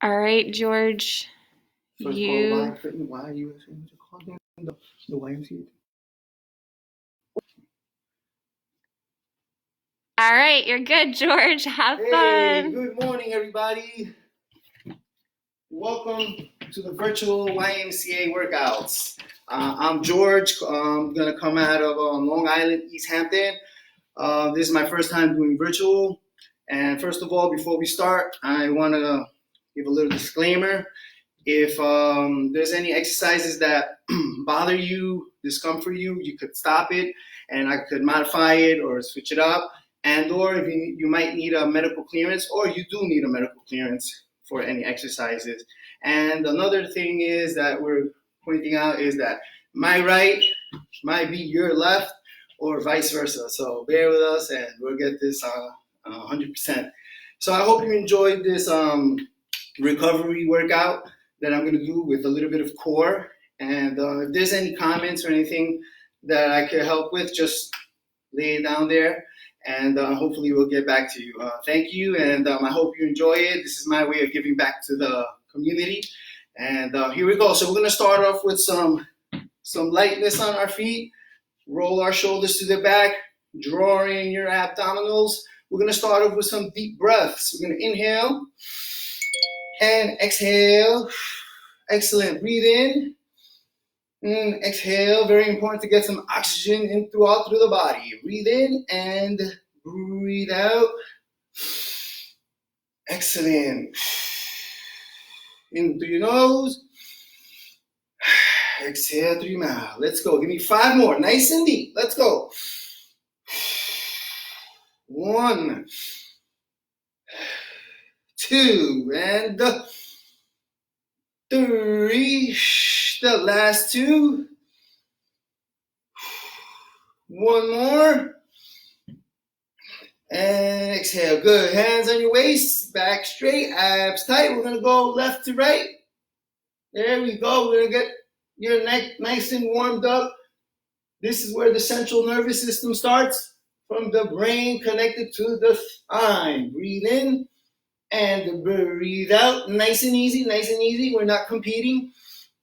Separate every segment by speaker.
Speaker 1: All right, George.
Speaker 2: First of all, why are you calling the YMCA?
Speaker 1: All right, you're good, George. Have
Speaker 2: Hey,
Speaker 1: fun.
Speaker 2: good morning, everybody. Welcome to the virtual YMCA workouts. I'm George. I'm going to come out of Long Island, East Hampton. This is my first time doing virtual. And first of all, before we start, I want to give a little disclaimer. If there's any exercises that bother you, discomfort you, you could stop it and I could modify it or switch it up. And or if you might need a medical clearance, or you do need a medical clearance for any exercises. And another thing is that we're pointing out is that my right might be your left or vice versa. So bear with us and we'll get this 100%. So I hope you enjoyed this recovery workout that I'm going to do with a little bit of core. And if there's any comments or anything that I could help with, just lay it down there. And hopefully we'll get back to you. Thank you, and I hope you enjoy it. This is my way of giving back to the community. And here we go. So we're going to start off with some lightness on our feet. Roll our shoulders to the back. Draw in your abdominals. We're going to start off with some deep breaths. We're going to inhale and exhale. Excellent. Breathe in and exhale. Very important to get some oxygen in through the body. Breathe in and breathe out. Excellent. In through your nose. Exhale through your mouth. Let's go. Give me 5 more. Nice and deep. Let's go. 1, 2, and 3. The last 2. 1 more. And exhale. Good. Hands on your waist. Back straight. Abs tight. We're going to go left to right. There we go. We're going to get your neck nice and warmed up. This is where the central nervous system starts. From the brain connected to the spine. Breathe in and breathe out. Nice and easy. Nice and easy. We're not competing.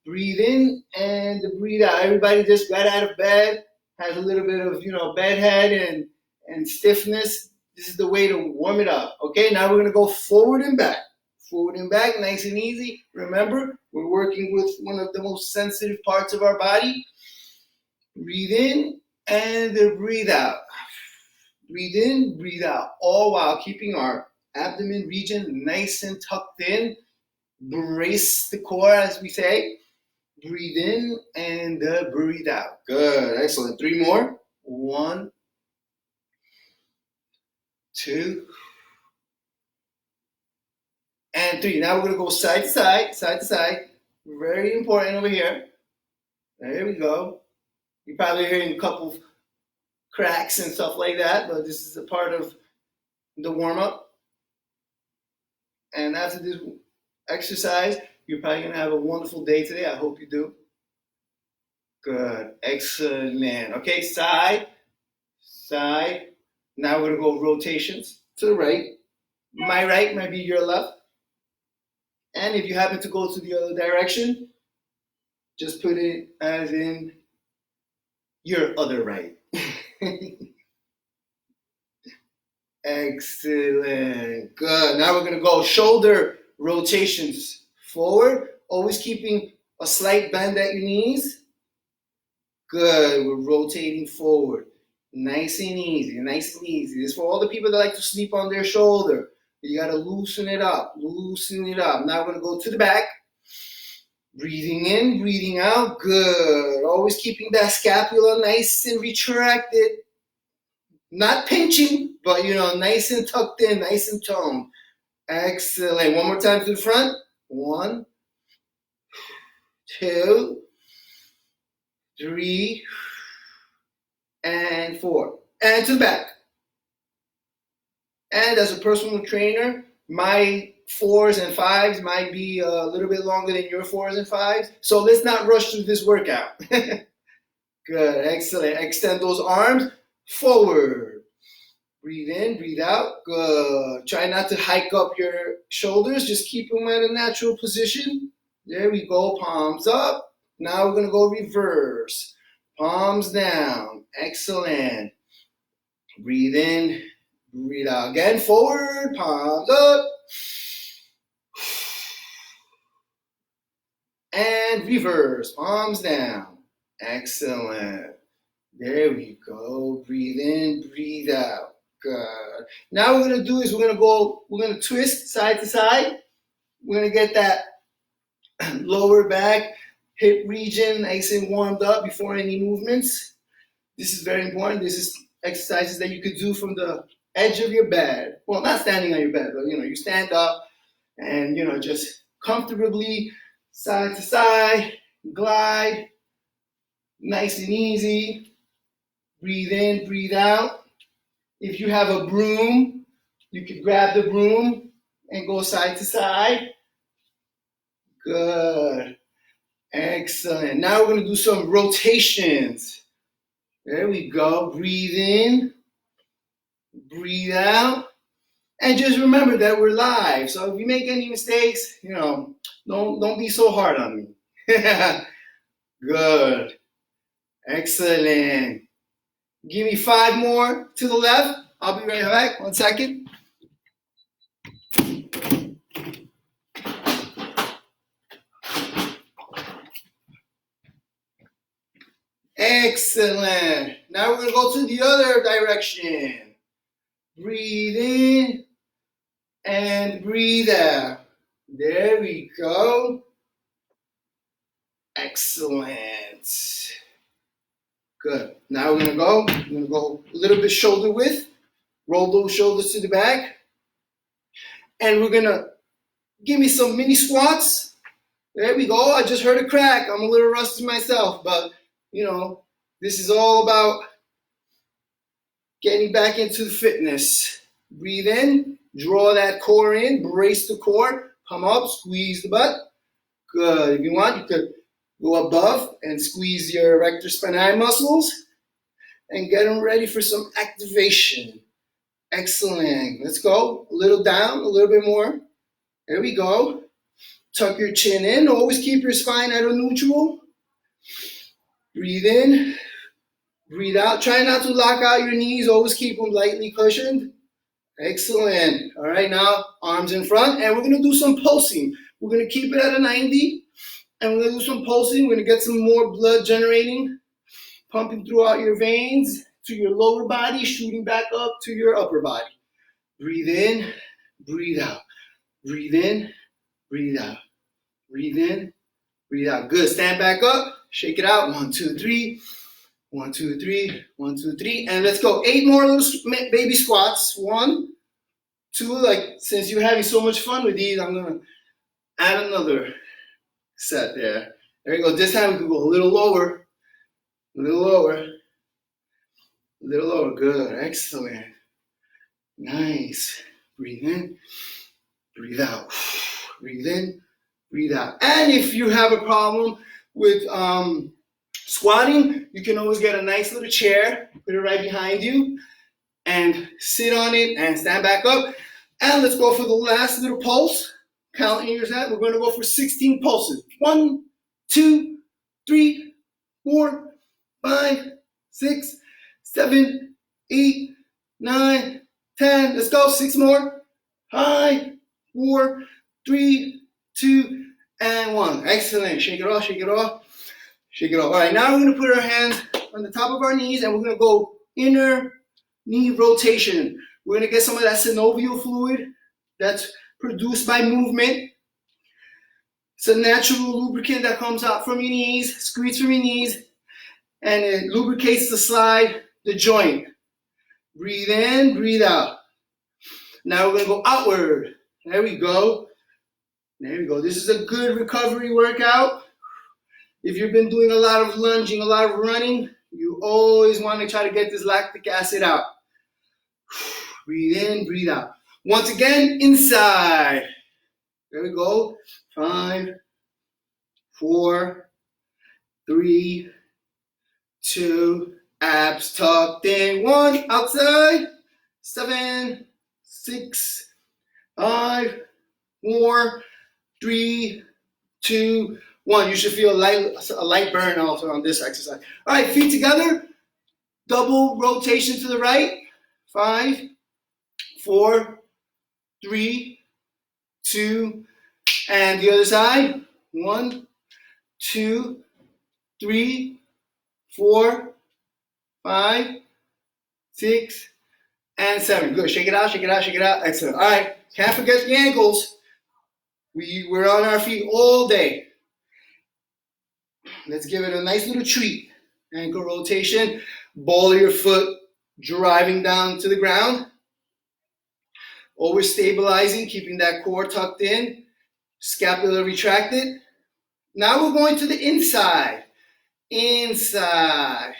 Speaker 2: Breathe in and breathe out. Everybody just got out of bed, has a little bit of bed head and stiffness. This is the way to warm it up. Okay, now we're going to go forward and back. Forward and back, nice and easy. Remember, we're working with one of the most sensitive parts of our body. Breathe in and breathe out. Breathe in, breathe out. All while keeping our abdomen region nice and tucked in. Brace the core, as we say. Breathe in and breathe out. Good. Excellent. 3 more. 1, 2, and 3. Now we're going to go side to side, side to side. Very important over here. There we go. You're probably hearing a couple cracks and stuff like that, but this is a part of the warm-up. And after this exercise, you're probably going to have a wonderful day today. I hope you do. Good. Excellent. Okay, side, side. Now we're going to go rotations to the right. My right might be your left. And if you happen to go to the other direction, just put it as in your other right. Excellent. Good. Now we're going to go shoulder rotations. Forward, always keeping a slight bend at your knees. Good, we're rotating forward. Nice and easy, nice and easy. This is for all the people that like to sleep on their shoulder. You gotta loosen it up, loosen it up. Now we're gonna go to the back. Breathing in, breathing out, good. Always keeping that scapula nice and retracted. Not pinching, but nice and tucked in, nice and toned. Excellent. One more time to the front. 1, 2, 3, and 4. And to the back. And as a personal trainer, my 4s and 5s might be a little bit longer than your 4s and 5s. So let's not rush through this workout. Good, excellent. Extend those arms forward. Breathe in, breathe out. Good. Try not to hike up your shoulders. Just keep them at a natural position. There we go. Palms up. Now we're going to go reverse. Palms down. Excellent. Breathe in, breathe out. Again, forward. Palms up. And reverse. Palms down. Excellent. There we go. Breathe in, breathe out. Good. Now what we're gonna do is we're gonna twist side to side. We're gonna get that lower back hip region nice and warmed up before any movements. This is very important. This is exercises that you could do from the edge of your bed. Well, not standing on your bed, but you stand up and just comfortably side to side, glide, nice and easy. Breathe in, breathe out. If you have a broom, you could grab the broom and go side to side. Good. Excellent. Now we're going to do some rotations. There we go. Breathe in, breathe out. And just remember that we're live. So if you make any mistakes, don't be so hard on me. Good. Excellent. Give me 5 more to the left. I'll be right back. 1 second. Excellent. Now we're going to go to the other direction. Breathe in and breathe out. There we go. Excellent. Good. Now we're going to go a little bit shoulder width. Roll those shoulders to the back. And we're going to give me some mini squats. There we go. I just heard a crack. I'm a little rusty myself, but this is all about getting back into the fitness. Breathe in, draw that core in, brace the core, come up, squeeze the butt. Good. If you want, you could go above and squeeze your rector spinae muscles and get them ready for some activation. Excellent. Let's go. A little down, a little bit more. There we go. Tuck your chin in. Always keep your spine at a neutral. Breathe in. Breathe out. Try not to lock out your knees. Always keep them lightly cushioned. Excellent. All right, now arms in front. And we're going to do some pulsing. We're going to keep it at a 90. And we're going to do some pulsing. We're going to get some more blood generating, pumping throughout your veins to your lower body, shooting back up to your upper body. Breathe in, breathe out. Breathe in, breathe out. Breathe in, breathe out. Good. Stand back up. Shake it out. 1, 2, 3. 1, 2, 3. 1, 2, 3. And let's go. 8 more little baby squats. 1, 2. Since you're having so much fun with these, I'm going to add another set there. There you go. This time we can go a little lower. A little lower. A little lower. Good. Excellent. Nice. Breathe in. Breathe out. Breathe in. Breathe out. And if you have a problem with squatting, you can always get a nice little chair, put it right behind you, and sit on it and stand back up. And let's go for the last little pulse. Count in your head. We're going to go for 16 pulses. 1, 2, 3, 4, 5, 6, 7, 8, 9, 10. Let's go. 6 more. 5, 4, 3, 2, and 1. Excellent. Shake it off, shake it off, shake it off. All right, now we're going to put our hands on the top of our knees and we're going to go inner knee rotation. We're going to get some of that synovial fluid that's produced by movement. It's a natural lubricant that comes out from your knees, squeeze from your knees, and it lubricates the slide, the joint. Breathe in, breathe out. Now we're going to go outward. There we go. There we go. This is a good recovery workout. If you've been doing a lot of lunging, a lot of running, you always want to try to get this lactic acid out. Breathe in, breathe out. Once again, inside. There we go. 5, 4, 3, 2, abs tucked in. 1, outside. 7, 6, 5, 4, 3, 2, 1. You should feel a light burn also on this exercise. All right, feet together. Double rotation to the right. 5, 4, 3, 2, and the other side. 1, 2, 3, 4, 5, 6, and 7. Good. Shake it out, shake it out, shake it out. Excellent. All right. Can't forget the ankles. We're on our feet all day. Let's give it a nice little treat. Ankle rotation. Ball of your foot driving down to the ground. Always stabilizing, keeping that core tucked in. Scapula retracted. Now we're going to the inside. Inside.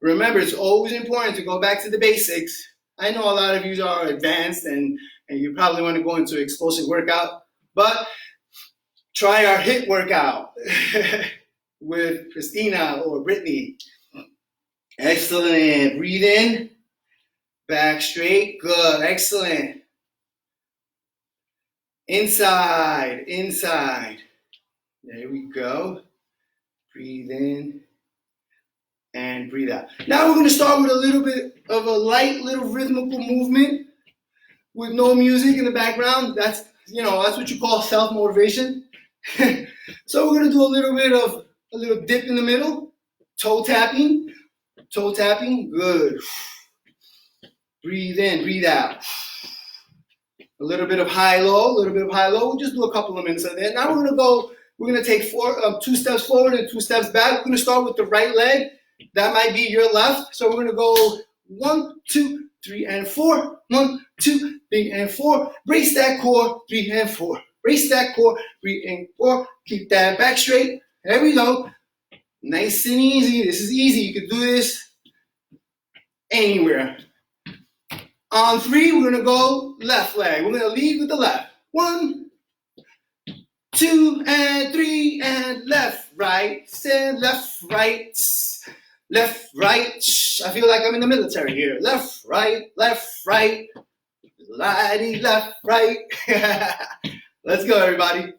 Speaker 2: Remember, it's always important to go back to the basics. I know a lot of you are advanced and you probably want to go into explosive workout, but try our HIIT workout with Christina or Brittany. Excellent. Breathe in. Back straight. Good. Excellent. Inside. Inside. There we go. Breathe in and breathe out. Now we're going to start with a little bit of a light little rhythmical movement with no music in the background. That's what you call self-motivation. So we're going to do a little bit of a little dip in the middle. Toe tapping. Toe tapping. Good. Breathe in, breathe out. A little bit of high-low, a little bit of high-low. We'll just do a couple of minutes of that. Now we're going to take 2 steps forward and 2 steps back. We're going to start with the right leg. That might be your left. So we're going to go 1, 2, 3, and 4. 1, 2, 3, and 4. Brace that core, 3 and 4. Brace that core, 3 and 4. Keep that back straight. There we go. Nice and easy. This is easy. You can do this anywhere. On 3, we're going to go left leg. We're going to lead with the left. 1, 2, and 3, and left, right. Stand left, right. Left, right. I feel like I'm in the military here. Left, right, left, right. Lighty, left, right. Let's go, everybody.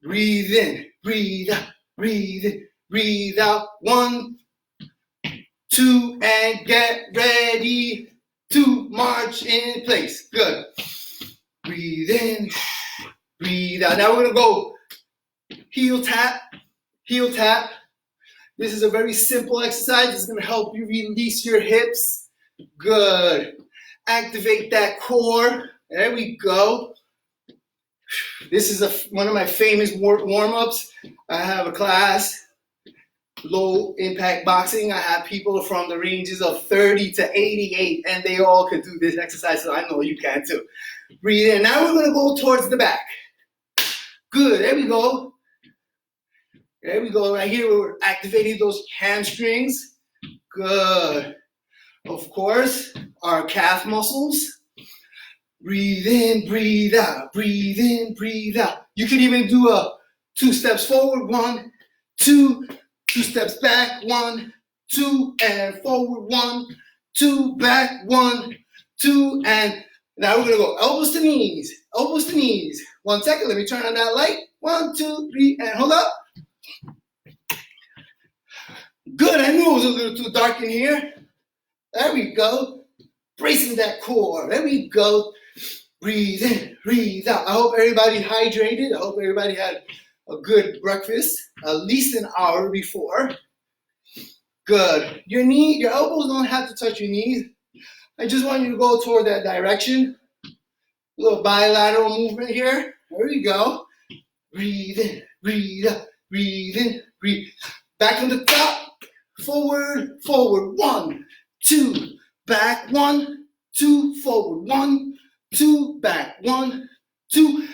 Speaker 2: Breathe in, breathe out, breathe in, breathe out. 1, 2, and get ready to march in place. Good. Breathe in, breathe out. Now we're going to go heel tap, heel tap. This is a very simple exercise. It's going to help you release your hips. Good. Activate that core. There we go. This is one of my famous warm-ups. I have a class, low impact boxing. I have people from the ranges of 30 to 88, and they all can do this exercise, so I know you can too. Breathe in. Now we're going to go towards the back. Good. There we go. There we go. Right here, we're activating those hamstrings. Good. Of course, our calf muscles. Breathe in, breathe out. Breathe in, breathe out. You can even do 2 steps forward. 1, 2. 2 steps back. 1, 2, and forward. 1, 2, back. 1, 2, and now we're going to go elbows to knees. Elbows to knees. 1 second. Let me turn on that light. 1, 2, 3, and hold up. Good. I knew it was a little too dark in here. There we go. Bracing that core. There we go. Breathe in, breathe out. I hope everybody hydrated. I hope everybody had a good breakfast, at least an hour before. Good. Your elbows don't have to touch your knees. I just want you to go toward that direction. A little bilateral movement here. There we go. Breathe in, breathe out, breathe in, breathe. Back from the top. Forward, forward. 1, 2, back. 1, 2, forward. 1, 2, back. 1, 2.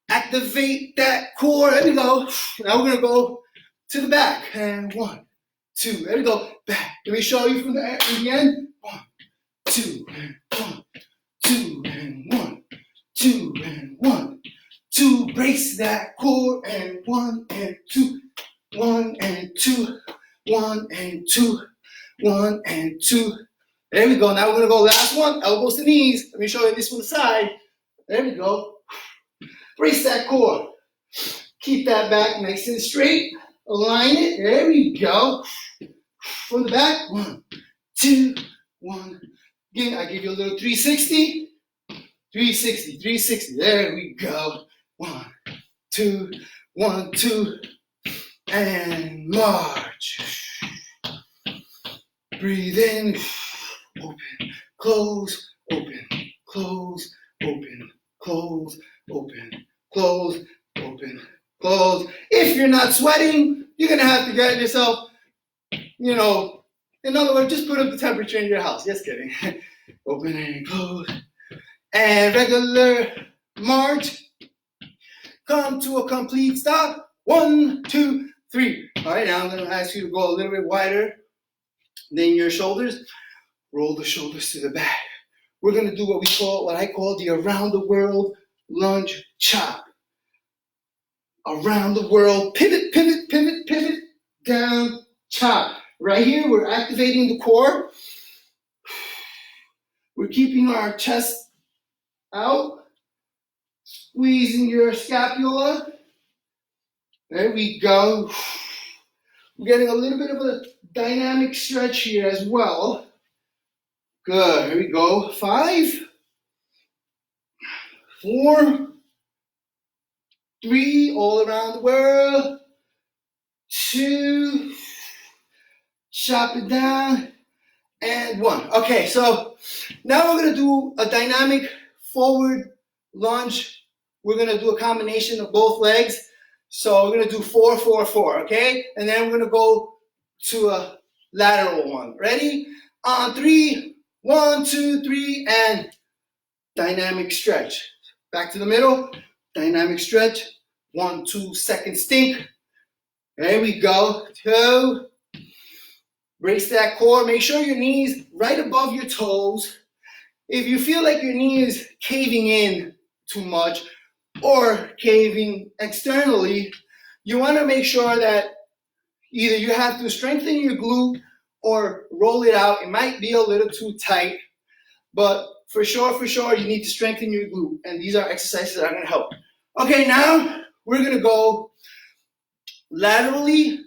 Speaker 2: Activate that core. There we go. Now we're going to go to the back. And 1, 2. There we go. Back. Let me show you from the end. 1, 2, and 1, 2, and 1, 2, and 1, 2. Brace that core. And 1 and 2. 1 and 2. 1 and 2. 1 and 2. There we go. Now we're gonna go last one, elbows to knees. Let me show you this from the side. There we go. Brace that core. Keep that back nice and straight. Align it. There we go. From the back. 1, 2, 1. Again, I give you a little 360. 360, 360. There we go. 1, 2, 1, 2. And march. Breathe in. Open. Close. Open. Close. Open. Close. Open. Close. Open. Close. If you're not sweating, you're going to have to get yourself, in other words, just put up the temperature in your house. Just kidding. Open and close. And regular march. Come to a complete stop. 1, 2, 3. All right, now I'm going to ask you to go a little bit wider than your shoulders. Roll the shoulders to the back. We're going to do what I call the around the world lunge chop. Around the world, pivot, pivot, pivot, pivot, down, chop. Right here, we're activating the core. We're keeping our chest out, squeezing your scapula. There we go. We're getting a little bit of a dynamic stretch here as well. Good, here we go. 5, 4, 3, all around the world. 2, chop it down, and 1. Okay, so now we're going to do a dynamic forward lunge. We're going to do a combination of both legs. So we're going to do 4, 4, 4, okay? And then we're going to go to a lateral one. Ready? On 3, 1, 2, 3, and dynamic stretch. Back to the middle, dynamic stretch. 1, 2, second stink. There we go. 2. Brace that core. Make sure your knees right above your toes. If you feel like your knee is caving in too much or caving externally, you want to make sure that either you have to strengthen your glute or roll it out. It might be a little too tight, but for sure, you need to strengthen your glute. And these are exercises that are going to help. Okay, now we're going to go laterally.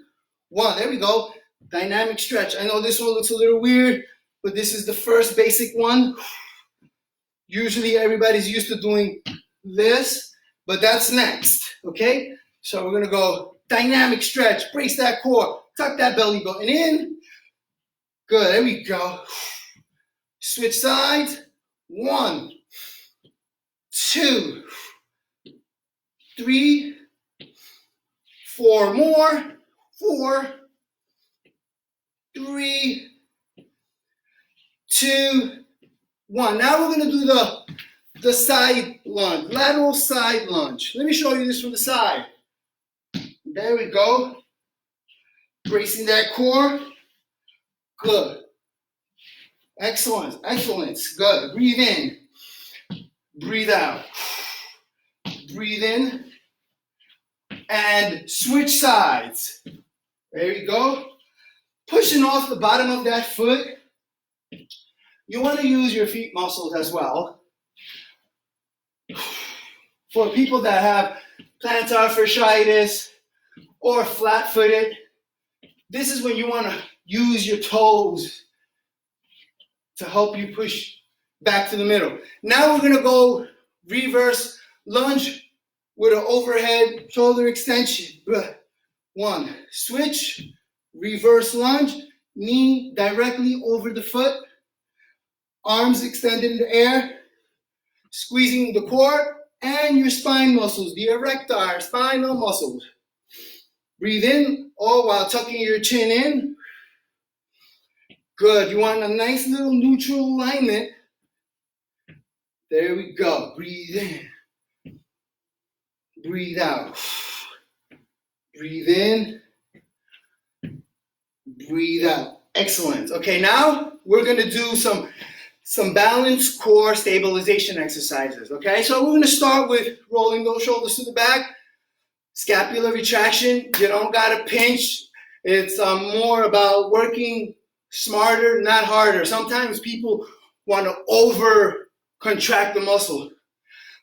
Speaker 2: 1, there we go. Dynamic stretch. I know this one looks a little weird, but this is the first basic one. Usually everybody's used to doing this, but that's next, okay? So we're gonna go dynamic stretch, brace that core, tuck that belly button in. Good, there we go. Switch sides. 1, 2, 3, 4 more. 4, 3, 2, 1. Now we're going to do the side lunge, lateral side lunge. Let me show you this from the side. There we go. Bracing that core. Good. Excellent. Excellence. Good. Breathe in. Breathe out. Breathe in. And switch sides. There you go. Pushing off the bottom of that foot. You want to use your feet muscles as well. For people that have plantar fasciitis or flat-footed, this is when you want to use your toes to help you push back to the middle. Now we're going to go reverse lunge with an overhead shoulder extension. 1, switch, reverse lunge, knee directly over the foot, arms extended in the air, squeezing the core and your spine muscles, the erector spinal muscles. Breathe in, all while tucking your chin in. Good, you want a nice little neutral alignment. There we go, breathe in, breathe out. Breathe in, breathe out. Excellent. Okay, now we're going to do some balanced core stabilization exercises. Okay, so we're going to start with rolling those shoulders to the back, scapular retraction. You don't got to pinch. It's more about working Smarter, not harder. Sometimes people want to over contract the muscle,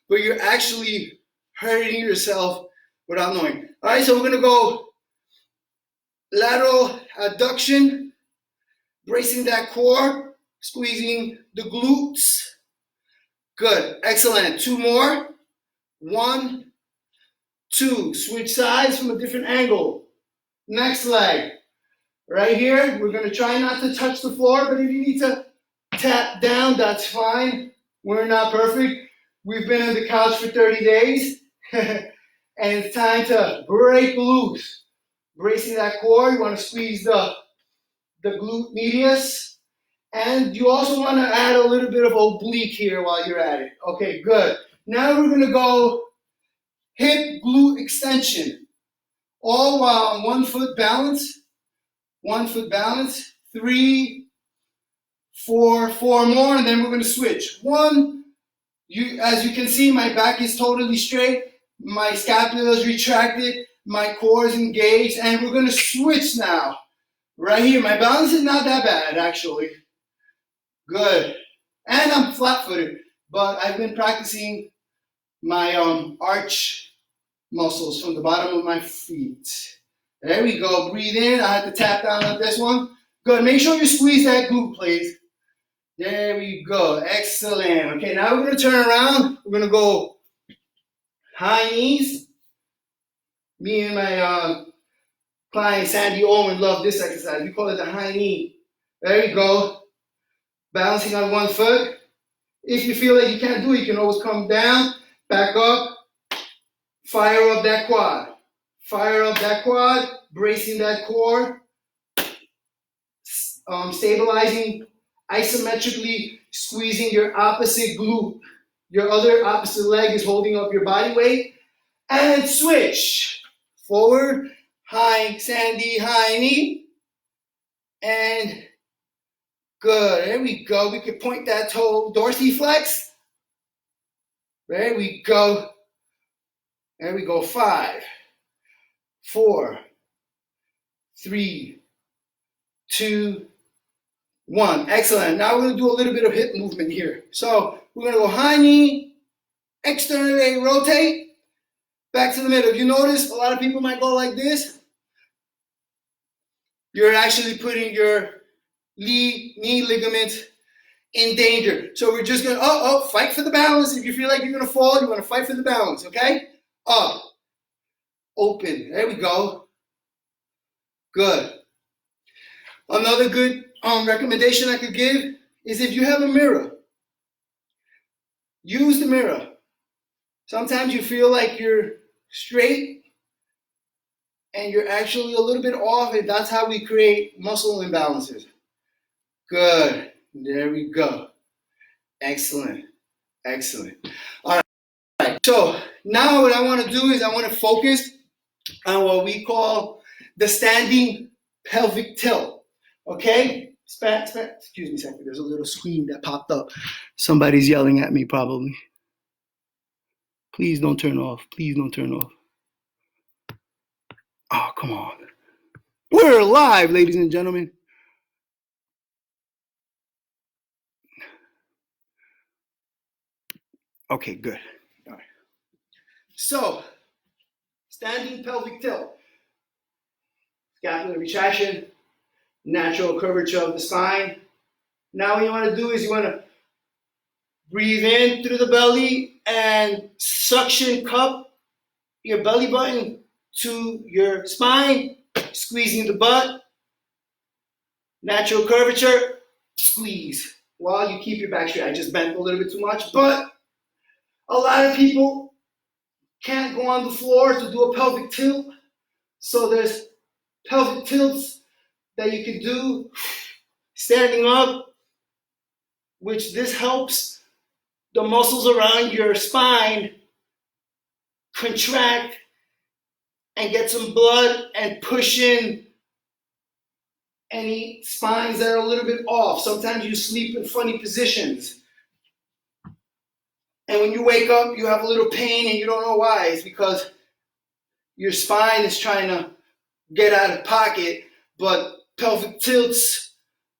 Speaker 2: but you're actually hurting yourself without knowing. All right, so we're gonna go lateral abduction, bracing that core, squeezing the glutes. Good, excellent. 2 more. 1, 2. Switch sides from a different angle. Next leg. Right here, we're gonna try not to touch the floor, but if you need to tap down, that's fine. We're not perfect. We've been on the couch for 30 days, and it's time to break loose. Bracing that core, you wanna squeeze the glute medius, and you also wanna add a little bit of oblique here while you're at it. Okay, good. Now we're gonna go hip glute extension, all while on 1 foot balance. 1 foot balance. 3, 4, 4 more, and then we're going to switch. 1, as you can see, my back is totally straight, my scapula is retracted, my core is engaged, and we're going to switch now. Right here, my balance is not that bad, actually. Good. And I'm flat-footed, but I've been practicing my arch muscles from the bottom of my feet. There we go. Breathe in. I have to tap down on this one. Good. Make sure you squeeze that glute, please. There we go. Excellent. Okay, now we're going to turn around. We're going to go high knees. Me and my client, Sandy Owen, love this exercise. We call it the high knee. There you go. Balancing on 1 foot. If you feel like you can't do it, you can always come down, back up, fire up that quad. Fire up that quad, bracing that core, stabilizing, isometrically squeezing your opposite glute. Your other opposite leg is holding up your body weight. And switch. Forward, high, Sandy, high knee. And good, there we go. We can point that toe, dorsiflex. There we go. There we go, 5, 4, 3, 2, 1. Excellent. Now we're going to do a little bit of hip movement here. So we're going to go high knee, externally rotate, back to the middle. If you notice, a lot of people might go like this. You're actually putting your knee ligament in danger. So we're just going to, fight for the balance. If you feel like you're going to fall, you want to fight for the balance, okay? Up. Open. There we go. Good. Another good recommendation I could give is if you have a mirror, use the mirror. Sometimes you feel like you're straight and you're actually a little bit off, and that's how we create muscle imbalances. Good. There we go. Excellent. Excellent. All right. So now what I want to do is I want to focus on what we call the standing pelvic tilt. Okay? Excuse me a second. There's a little screen that popped up. Somebody's yelling at me probably. Please don't turn off. Please don't turn off. Oh, come on. We're live, ladies and gentlemen. Okay, good. All right. So, standing pelvic tilt. Scapular retraction, natural curvature of the spine. Now what you want to do is you want to breathe in through the belly and suction cup your belly button to your spine, squeezing the butt. Natural curvature, squeeze while you keep your back straight. I just bent a little bit too much, but a lot of people can't go on the floor to do a pelvic tilt. So there's pelvic tilts that you can do standing up, which this helps the muscles around your spine contract and get some blood and push in any spines that are a little bit off. Sometimes you sleep in funny positions. And when you wake up, you have a little pain and you don't know why. It's because your spine is trying to get out of pocket, but pelvic tilts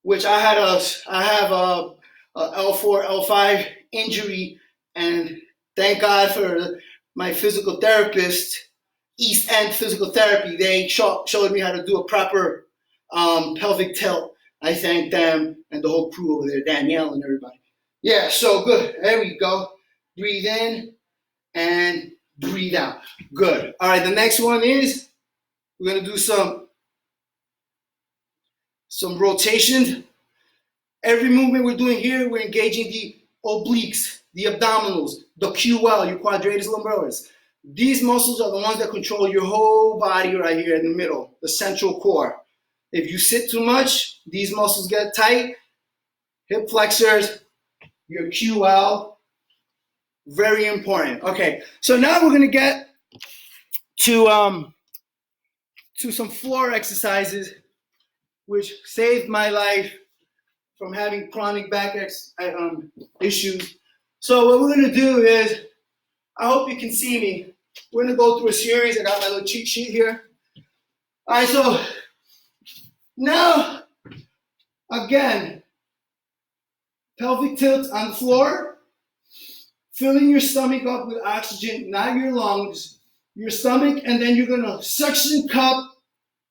Speaker 2: which I have a L4, L5 injury, and thank God for my physical therapist, East End Physical Therapy. They showed me how to do a proper pelvic tilt. I thank them and the whole crew over there, Danielle and everybody. Yeah, so good. There we go. Breathe in and breathe out. Good. All right, the next one is we're going to do some rotation. Every movement we're doing here, we're engaging the obliques, the abdominals, the QL, your quadratus lumboris. These muscles are the ones that control your whole body right here in the middle, the central core. If you sit too much, these muscles get tight. Hip flexors, your QL, very important. Okay, so now we're gonna get to some floor exercises, which saved my life from having chronic back issues. So what we're gonna do is, I hope you can see me. We're gonna go through a series. I got my little cheat sheet here. All right, so now, again, pelvic tilts on the floor, filling your stomach up with oxygen, not your lungs, your stomach, and then you're gonna suction cup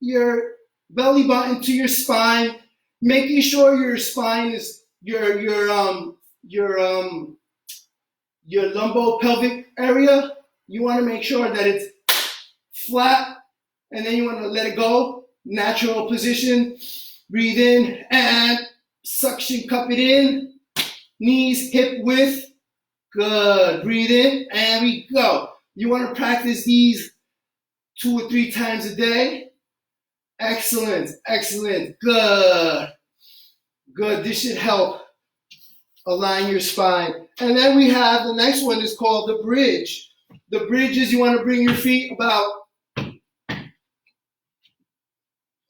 Speaker 2: your belly button to your spine, making sure your spine is your lumbo-pelvic area. You want to make sure that it's flat, and then you want to let it go. Natural position. Breathe in and suction cup it in. Knees hip width. Good. Breathe in and we go. You want to practice these 2 or 3 times a day. Excellent. Excellent. Good. Good. This should help align your spine. And then we have the next one is called the bridge. The bridge is you want to bring your feet about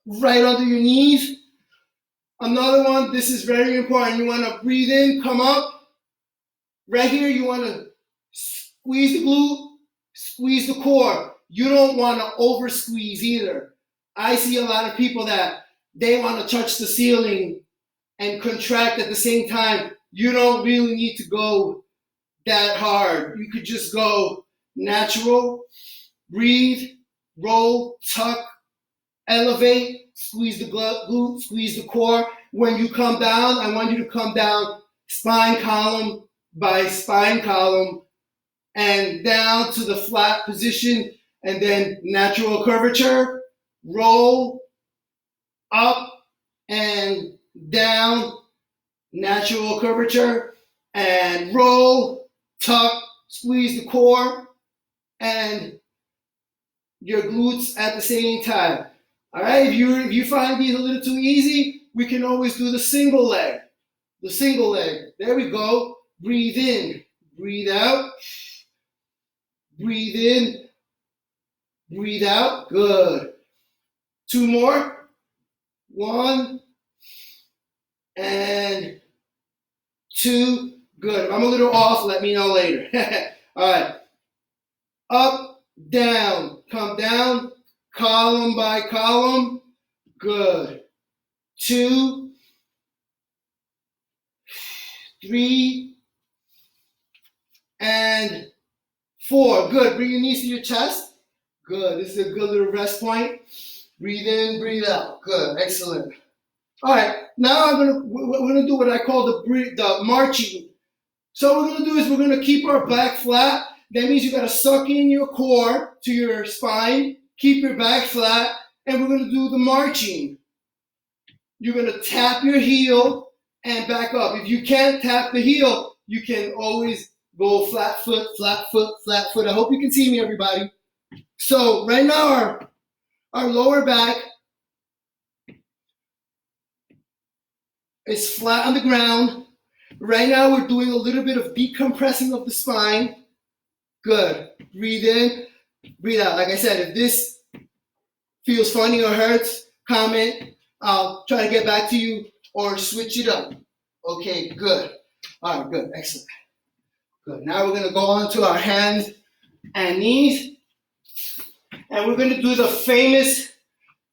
Speaker 2: right under your knees. Another one, this is very important. You want to breathe in, come up. Right here, you want to squeeze the glute, squeeze the core. You don't want to over squeeze either. I see a lot of people that they want to touch the ceiling and contract at the same time. You don't really need to go that hard. You could just go natural, breathe, roll, tuck, elevate, squeeze the glute, squeeze the core. When you come down, I want you to come down spine column by spine column and down to the flat position, and then natural curvature, roll, up and down, natural curvature, and roll, tuck, squeeze the core and your glutes at the same time. All right, if you find these a little too easy, we can always do the single leg. The single leg. There we go. Breathe in, breathe out. Breathe in, breathe out. Good. 2 more. 1 and 2. Good. If I'm a little off, let me know later. All right. Up, down. Come down. Column by column. Good. 2, 3, and 4. Good. Bring your knees to your chest. Good. This is a good little rest point. Breathe in, breathe out. Good. Excellent. All right. Now we're gonna do what I call the marching. So what we're gonna do is we're gonna keep our back flat. That means you gotta suck in your core to your spine. Keep your back flat, and we're gonna do the marching. You're gonna tap your heel and back up. If you can't tap the heel, you can always go flat foot, flat foot, flat foot. I hope you can see me, everybody. So right now our lower back is flat on the ground. Right now we're doing a little bit of decompressing of the spine. Good. Breathe in, breathe out. Like I said, if this feels funny or hurts, comment. I'll try to get back to you or switch it up. Okay, good. All right, good, excellent. Good. Now we're gonna go on to our hands and knees. And we're gonna do the famous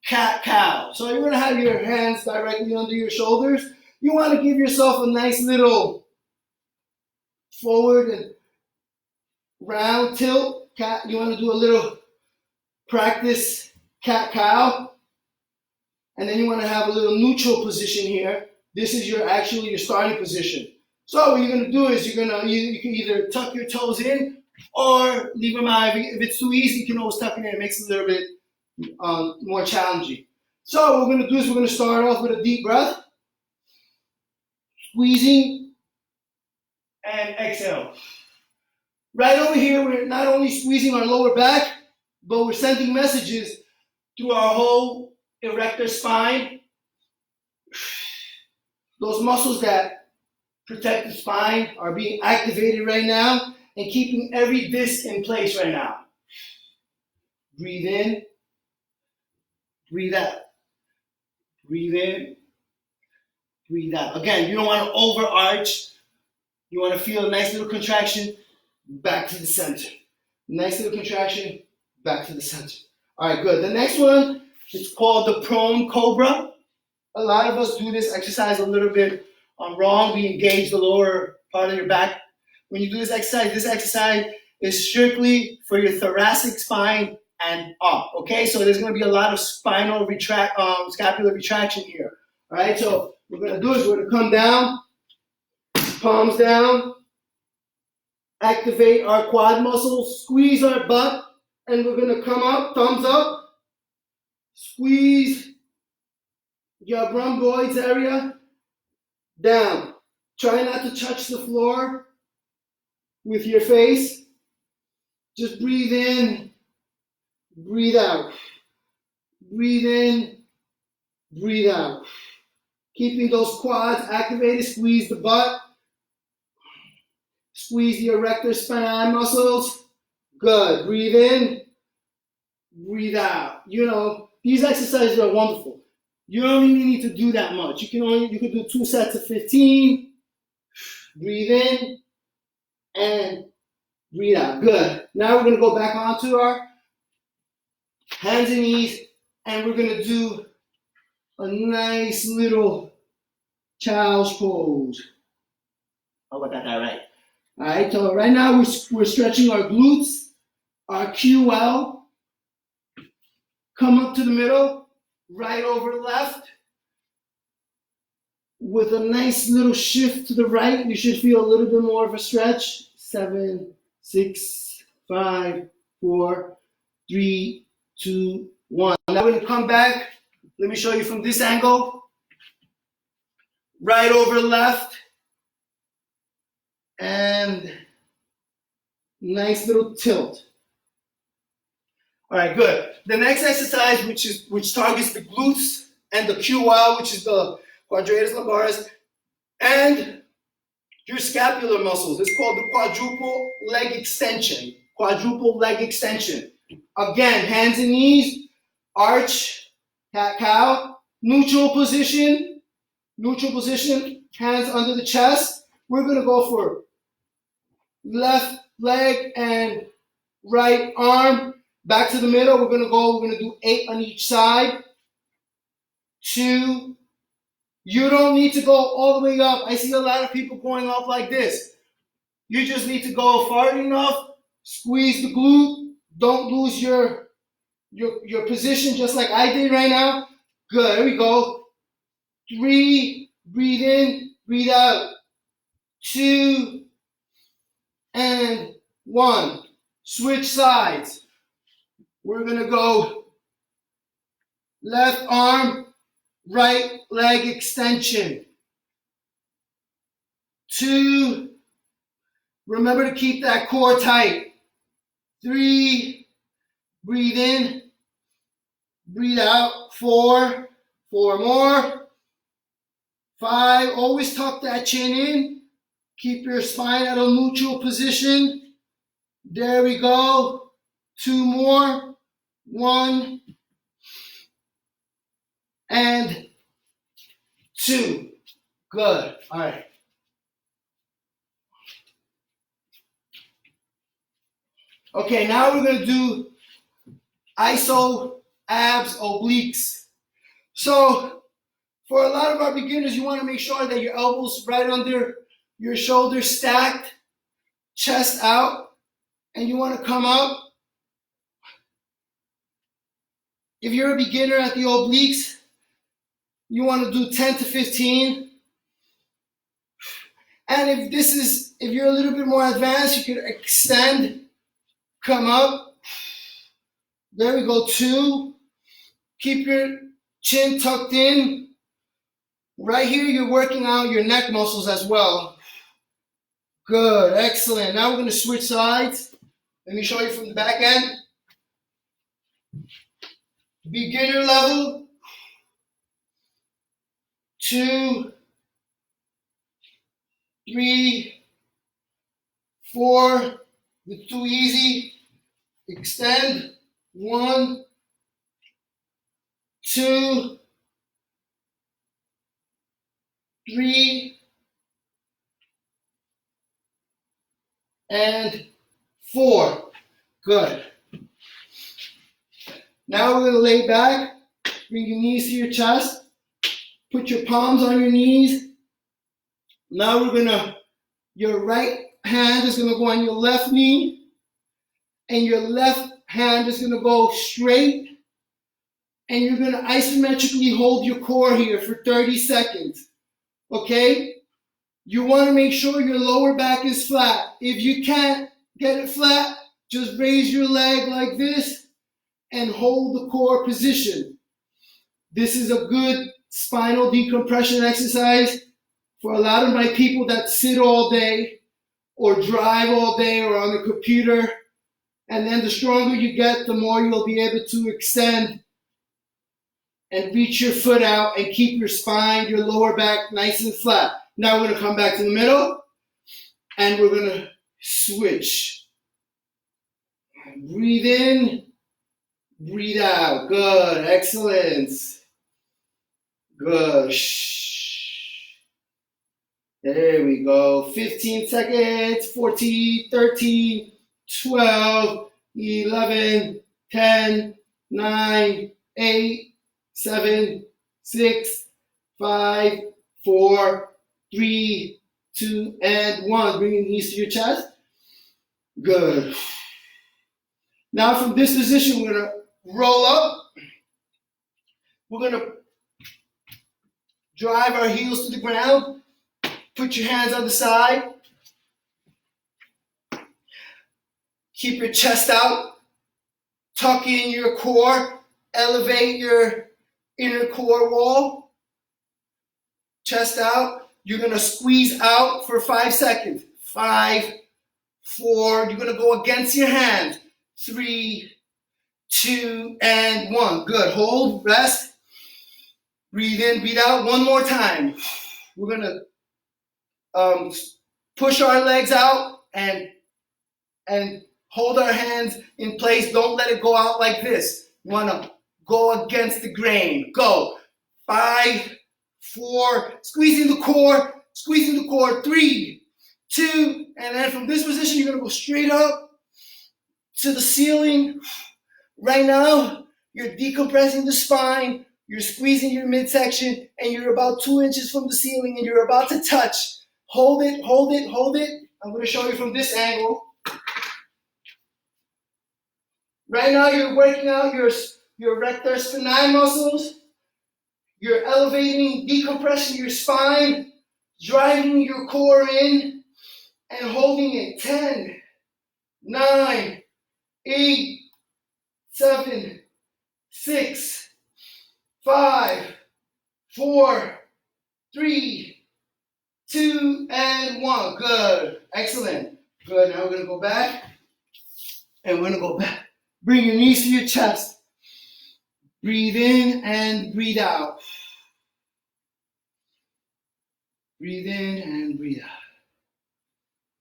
Speaker 2: cat-cow. So you're gonna have your hands directly under your shoulders. You wanna give yourself a nice little forward and round tilt. You wanna do a little practice cat-cow. And then you wanna have a little neutral position here. This is your starting position. So what you're gonna do is you can either tuck your toes in or leave them out. If it's too easy, you can always tuck it in. It makes it a little bit more challenging. So what we're gonna do is we're gonna start off with a deep breath, squeezing, and exhale. Right over here, we're not only squeezing our lower back, but we're sending messages through our whole erector spine. Those muscles that protect the spine are being activated right now and keeping every disc in place right now. Breathe in, breathe out. Breathe in, breathe out. Again, you don't want to overarch. You want to feel a nice little contraction, back to the center. Nice little contraction, back to the center. All right, good. The next one is called the prone cobra. A lot of us do this exercise a little bit wrong. We engage the lower part of your back. When you do this exercise is strictly for your thoracic spine and up, okay? So there's gonna be a lot of scapular retraction here, all right? So what we're gonna do is we're gonna come down, palms down, activate our quad muscles, squeeze our butt, and we're gonna come up, thumbs up, squeeze your rhomboids area down. Try not to touch the floor with your face. Just breathe in, breathe out. Breathe in, breathe out. Keeping those quads activated, squeeze the butt. Squeeze the erector spinae muscles. Good. Breathe in, breathe out. You know, these exercises are wonderful. You don't even need to do that much. You can do 2 sets of 15. Breathe in and breathe out. Good. Now we're going to go back onto our hands and knees, and we're going to do a nice little child's pose. Oh, I got that right. All right. So right now we're stretching our glutes, our QL. Come up to the middle. Right over left, with a nice little shift to the right. You should feel a little bit more of a stretch. 7, 6, 5, 4, 3, 2, 1. Now we're going to come back. Let me show you from this angle. Right over left, and nice little tilt. All right, good. The next exercise, which targets the glutes and the QL, which is the quadratus lumbaris, and your scapular muscles. It's called the quadruple leg extension. Quadruple leg extension. Again, hands and knees, arch, cat-cow, neutral position, hands under the chest. We're gonna go for left leg and right arm. Back to the middle, we're gonna do 8 on each side. 2. You don't need to go all the way up. I see a lot of people going up like this. You just need to go far enough, squeeze the glute, don't lose your position just like I did right now. Good, here we go. 3, breathe in, breathe out. 2, and 1. Switch sides. We're gonna go left arm, right leg extension. 2, remember to keep that core tight. 3, breathe in, breathe out. 4 more. 5, always tuck that chin in. Keep your spine at a neutral position. There we go. 2 more. 1 and 2. Good. All right. Okay, now we're going to do iso abs obliques. So for a lot of our beginners, you want to make sure that your elbows right under your shoulders stacked, chest out, and you want to come up. If you're a beginner at the obliques, you want to do 10 to 15. And if you're a little bit more advanced, you can extend, come up. There we go, 2. Keep your chin tucked in. Right here, you're working out your neck muscles as well. Good, excellent. Now we're going to switch sides. Let me show you from the back end. Beginner level. 2, 3, 4. It's too easy. Extend. 1, 2, 3, and 4. Good. Now we're going to lay back. Bring your knees to your chest. Put your palms on your knees. Now your right hand is going to go on your left knee. And your left hand is going to go straight. And you're going to isometrically hold your core here for 30 seconds. Okay? You want to make sure your lower back is flat. If you can't get it flat, just raise your leg like this and hold the core position. This is a good spinal decompression exercise for a lot of my people that sit all day or drive all day or on the computer. And then the stronger you get, the more you'll be able to extend and reach your foot out and keep your spine, your lower back nice and flat. Now we're going to come back to the middle and we're going to switch. Breathe in, breathe out. Good, excellent. Good. There we go. 15 seconds, 14, 13, 12, 11, 10, 9, 8, 7, 6, 5, 4, 3, 2, and 1. Bring your knees to your chest. Good. Now from this position, we're going to roll up. We're going to drive our heels to the ground. Put your hands on the side. Keep your chest out. Tuck in your core. Elevate your inner core wall. Chest out. You're going to squeeze out for 5 seconds. 5, 4. You're going to go against your hand. 3, 2, and 1. Good. Hold. Rest. Breathe in. Breathe out. One more time. We're going to push our legs out and hold our hands in place. Don't let it go out like this. You want to go against the grain. Go. 5, 4, squeezing the core, 3, 2, and then from this position, you're going to go straight up to the ceiling. Right now, you're decompressing the spine, you're squeezing your midsection, and you're about 2 inches from the ceiling, and you're about to touch. Hold it, hold it, hold it. I'm going to show you from this angle. Right now, you're working out your rector spinae muscles. You're elevating, decompressing your spine, driving your core in, and holding it. 10, 9, 8, 7, 6, 5, 4, 3, 2, and 1. Good. Excellent. Good. Now we're going to go back. And we're going to go back. Bring your knees to your chest. Breathe in and breathe out. Breathe in and breathe out.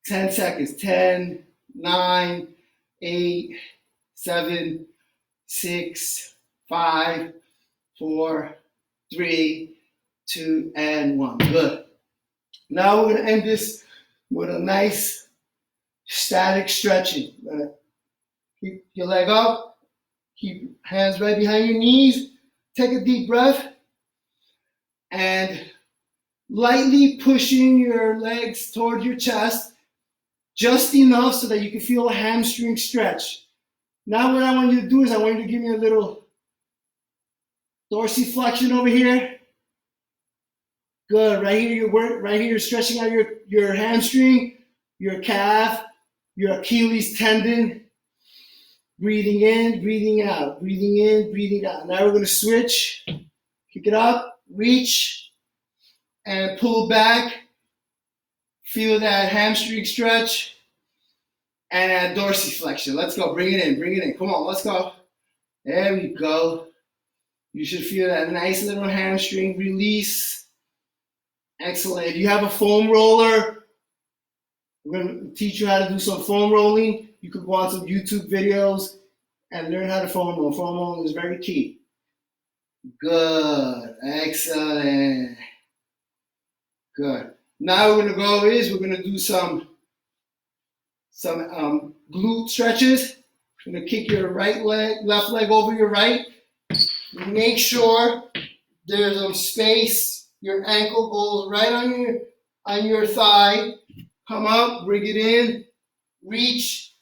Speaker 2: 10 seconds. 10, 9, 8, 7, 6, 5, 4, 3, 2, and 1. Good. Now we're going to end this with a nice static stretching. Keep your leg up. Keep your hands right behind your knees. Take a deep breath. and lightly pushing your legs toward your chest, just enough so that you can feel a hamstring stretch. Now what I want you to do is I want you to give me a little dorsiflexion over here. Good. Right here, you're stretching out your hamstring, your calf, your Achilles tendon. Breathing in, breathing out, breathing in, breathing out. Now we're going to switch. Kick it up, reach, and pull back. Feel that hamstring stretch and dorsiflexion. Let's go. Bring it in, bring it in. Come on, let's go. There we go. You should feel that nice little hamstring release. Excellent. If you have a foam roller, we're going to teach you how to do some foam rolling. You could go on some YouTube videos and learn how to foam roll. Foam rolling is very key. Good. Excellent. Good. Now we're going to do some glute stretches. You're going to kick your left leg over your right. Make sure there's some space. Your ankle goes right on your thigh. Come up, bring it in, reach,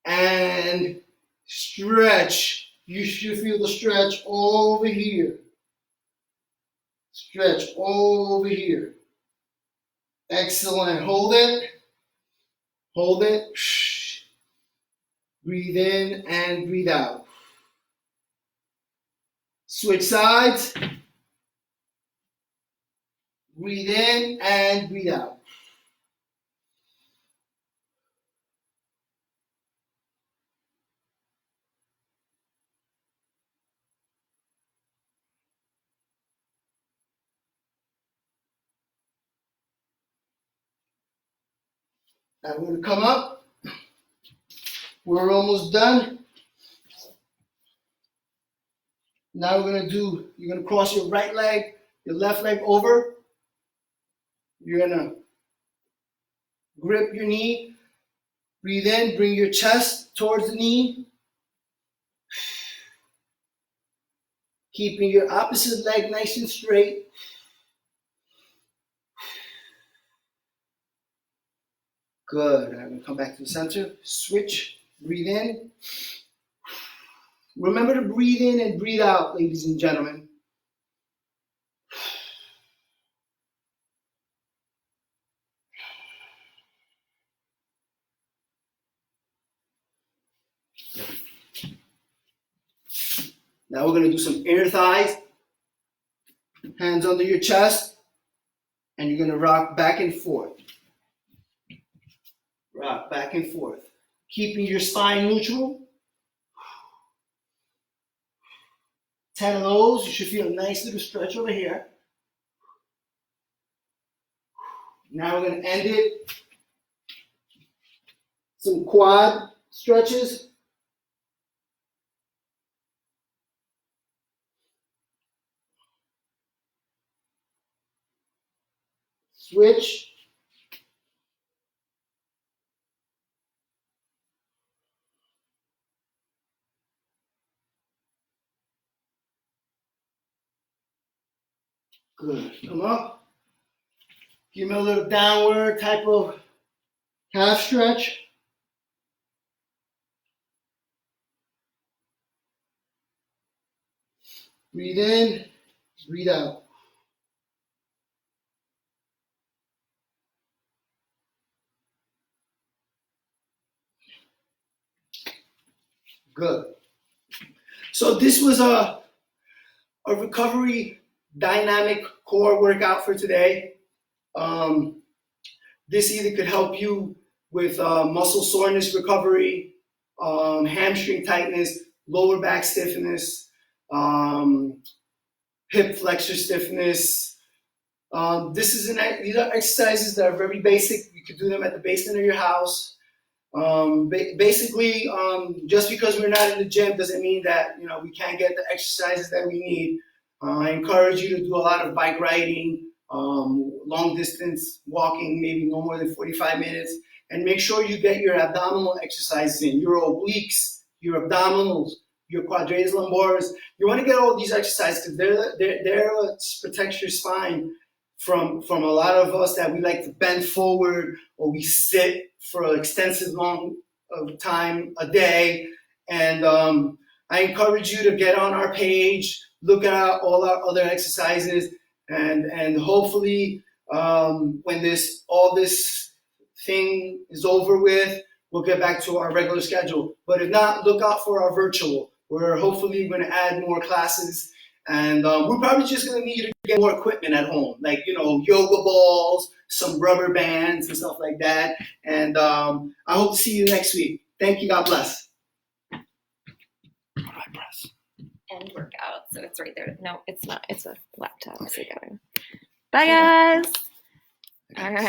Speaker 2: and stretch. You should feel the stretch all over here. Stretch all over here. Excellent. Hold it. Hold it. Breathe in and breathe out. Switch sides. Breathe in and breathe out. Now we're going to come up. We're almost done. Now you're going to cross your right leg, your left leg over. You're going to grip your knee. Breathe in, bring your chest towards the knee. Keeping your opposite leg nice and straight. Good. I'm going to come back to the center. Switch. Breathe in. Remember to breathe in and breathe out, ladies and gentlemen. Now we're going to do some inner thighs. Hands under your chest. And you're going to rock back and forth. Rock back and forth. Keeping your spine neutral. 10 of those. You should feel a nice little stretch over here. Now we're going to end it. Some quad stretches. Switch. Good. Come up. Give me a little downward type of calf stretch. Breathe in, breathe out. Good. So this was a recovery dynamic core workout for today. This either could help you with muscle soreness recovery, hamstring tightness, lower back stiffness, hip flexor stiffness. These are exercises that are very basic. You could do them at the basement of your house. Basically, just because we're not in the gym doesn't mean that we can't get the exercises that we need. I encourage you to do a lot of bike riding, long distance walking, maybe no more than 45 minutes, and make sure you get your abdominal exercises in, your obliques, your abdominals, your quadratus lumbaris. You want to get all these exercises because they're what protects your spine from a lot of us that we like to bend forward or we sit for an extensive long of time a day. And I encourage you to get on our page, look at all our other exercises, and hopefully when all this thing is over with, we'll get back to our regular schedule. But if not, look out for our virtual. We're hopefully going to add more classes, and we're probably just going to need to get more equipment at home, like, yoga balls, some rubber bands and stuff like that. And I hope to see you next week. Thank you. God bless. What do I press?
Speaker 1: End workout. So it's right there. No, it's not. It's a laptop. So you got it. Bye, guys. All right.